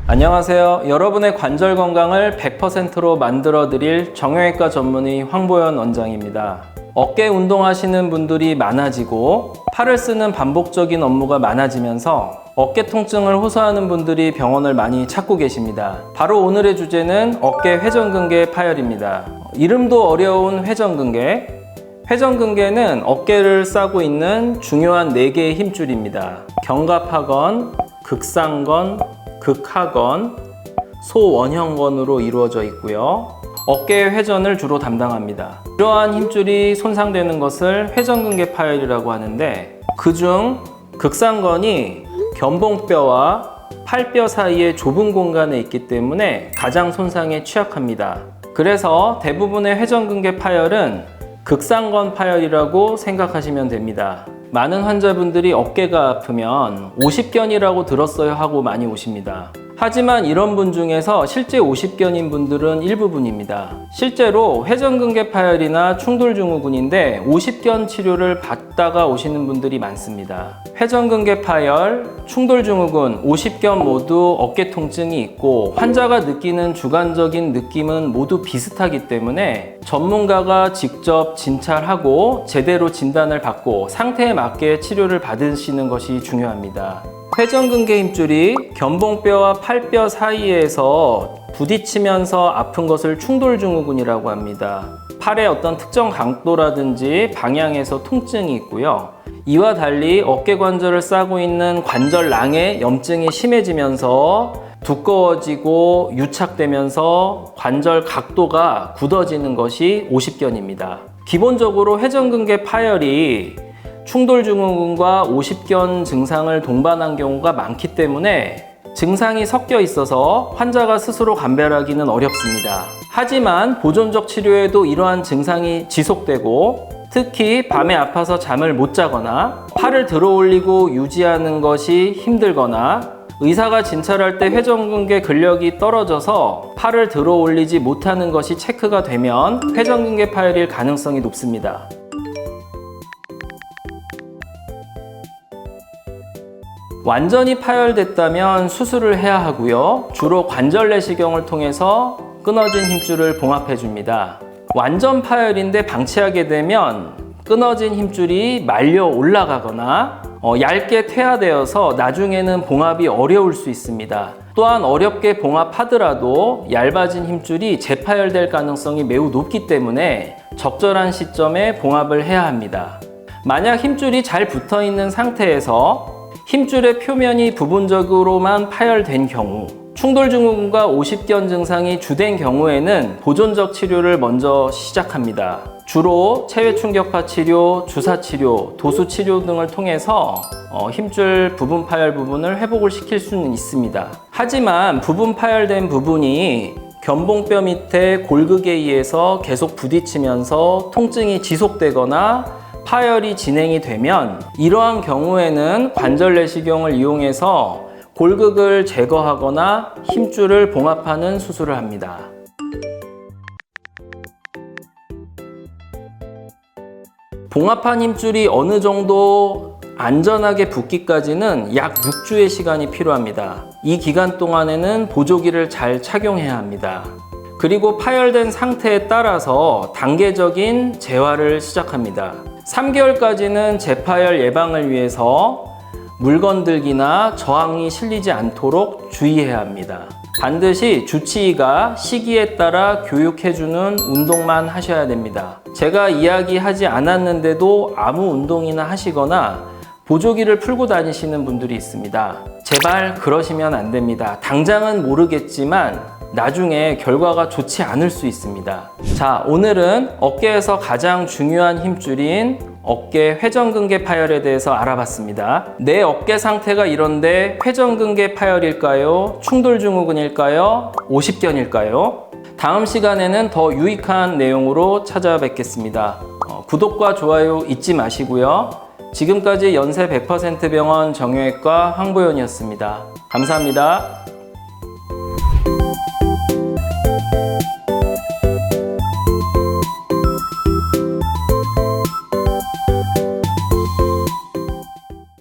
안녕하세요. 여러분의 관절 건강을 100%로 만들어 드릴 정형외과 전문의 황보현 원장입니다. 어깨 운동하시는 분들이 많아지고 팔을 쓰는 반복적인 업무가 많아지면서 어깨 통증을 호소하는 분들이 병원을 많이 찾고 계십니다. 바로 오늘의 주제는 어깨 회전근개 파열입니다. 이름도 어려운 회전근개. 회전근개는 어깨를 싸고 있는 중요한 4개의 힘줄입니다. 견갑하건, 극상건, 극하건, 소원형건으로 이루어져 있고요. 어깨의 회전을 주로 담당합니다. 이러한 힘줄이 손상되는 것을 회전근개 파열이라고 하는데, 그중 극상건이 견봉뼈와 팔뼈 사이의 좁은 공간에 있기 때문에 가장 손상에 취약합니다. 그래서 대부분의 회전근개 파열은 극상건 파열이라고 생각하시면 됩니다. 많은 환자분들이 어깨가 아프면 오십견이라고 들었어요 하고 많이 오십니다. 하지만 이런 분 중에서 실제 오십견인 분들은 일부분입니다. 실제로 회전근개 파열이나 충돌증후군인데 오십견 치료를 받다가 오시는 분들이 많습니다. 회전근개 파열, 충돌증후군, 오십견 모두 어깨 통증이 있고 환자가 느끼는 주관적인 느낌은 모두 비슷하기 때문에 전문가가 직접 진찰하고 제대로 진단을 받고 상태에 맞게 치료를 받으시는 것이 중요합니다. 회전근개 힘줄이 견봉뼈와 팔뼈 사이에서 부딪히면서 아픈 것을 충돌증후군이라고 합니다. 팔의 어떤 특정 강도라든지 방향에서 통증이 있고요. 이와 달리 어깨 관절을 싸고 있는 관절낭에 염증이 심해지면서 두꺼워지고 유착되면서 관절 각도가 굳어지는 것이 오십견입니다. 기본적으로 회전근개 파열이 충돌증후군과 오십견 증상을 동반한 경우가 많기 때문에 증상이 섞여 있어서 환자가 스스로 감별하기는 어렵습니다. 하지만 보존적 치료에도 이러한 증상이 지속되고 특히 밤에 아파서 잠을 못 자거나 팔을 들어 올리고 유지하는 것이 힘들거나 의사가 진찰할 때 회전근개 근력이 떨어져서 팔을 들어 올리지 못하는 것이 체크가 되면 회전근개 파열일 가능성이 높습니다. 완전히 파열됐다면 수술을 해야 하고요. 주로 관절 내시경을 통해서 끊어진 힘줄을 봉합해 줍니다. 완전 파열인데 방치하게 되면 끊어진 힘줄이 말려 올라가거나 얇게 퇴화되어서 나중에는 봉합이 어려울 수 있습니다. 또한 어렵게 봉합하더라도 얇아진 힘줄이 재파열될 가능성이 매우 높기 때문에 적절한 시점에 봉합을 해야 합니다. 만약 힘줄이 잘 붙어 있는 상태에서 힘줄의 표면이 부분적으로만 파열된 경우, 충돌증후군과 오십견 증상이 주된 경우에는 보존적 치료를 먼저 시작합니다. 주로 체외충격파 치료, 주사치료, 도수치료 등을 통해서 힘줄 부분 파열 부분을 회복을 시킬 수는 있습니다. 하지만 부분 파열된 부분이 견봉뼈 밑에 골극에 의해서 계속 부딪히면서 통증이 지속되거나 파열이 진행이 되면 이러한 경우에는 관절 내시경을 이용해서 골극을 제거하거나 힘줄을 봉합하는 수술을 합니다. 봉합한 힘줄이 어느 정도 안전하게 붙기까지는 약 6주의 시간이 필요합니다. 이 기간 동안에는 보조기를 잘 착용해야 합니다. 그리고 파열된 상태에 따라서 단계적인 재활을 시작합니다. 3개월까지는 재파열 예방을 위해서 물건들기나 저항이 실리지 않도록 주의해야 합니다. 반드시 주치의가 시기에 따라 교육해주는 운동만 하셔야 됩니다. 제가 이야기하지 않았는데도 아무 운동이나 하시거나 보조기를 풀고 다니시는 분들이 있습니다. 제발 그러시면 안 됩니다. 당장은 모르겠지만 나중에 결과가 좋지 않을 수 있습니다. 자, 오늘은 어깨에서 가장 중요한 힘줄인 어깨 회전근개 파열에 대해서 알아봤습니다. 내 어깨 상태가 이런데 회전근개 파열일까요? 충돌증후군일까요? 오십견일까요? 다음 시간에는 더 유익한 내용으로 찾아뵙겠습니다. 구독과 좋아요 잊지 마시고요. 지금까지 연세 100% 병원 정형외과 황보현이었습니다. 감사합니다.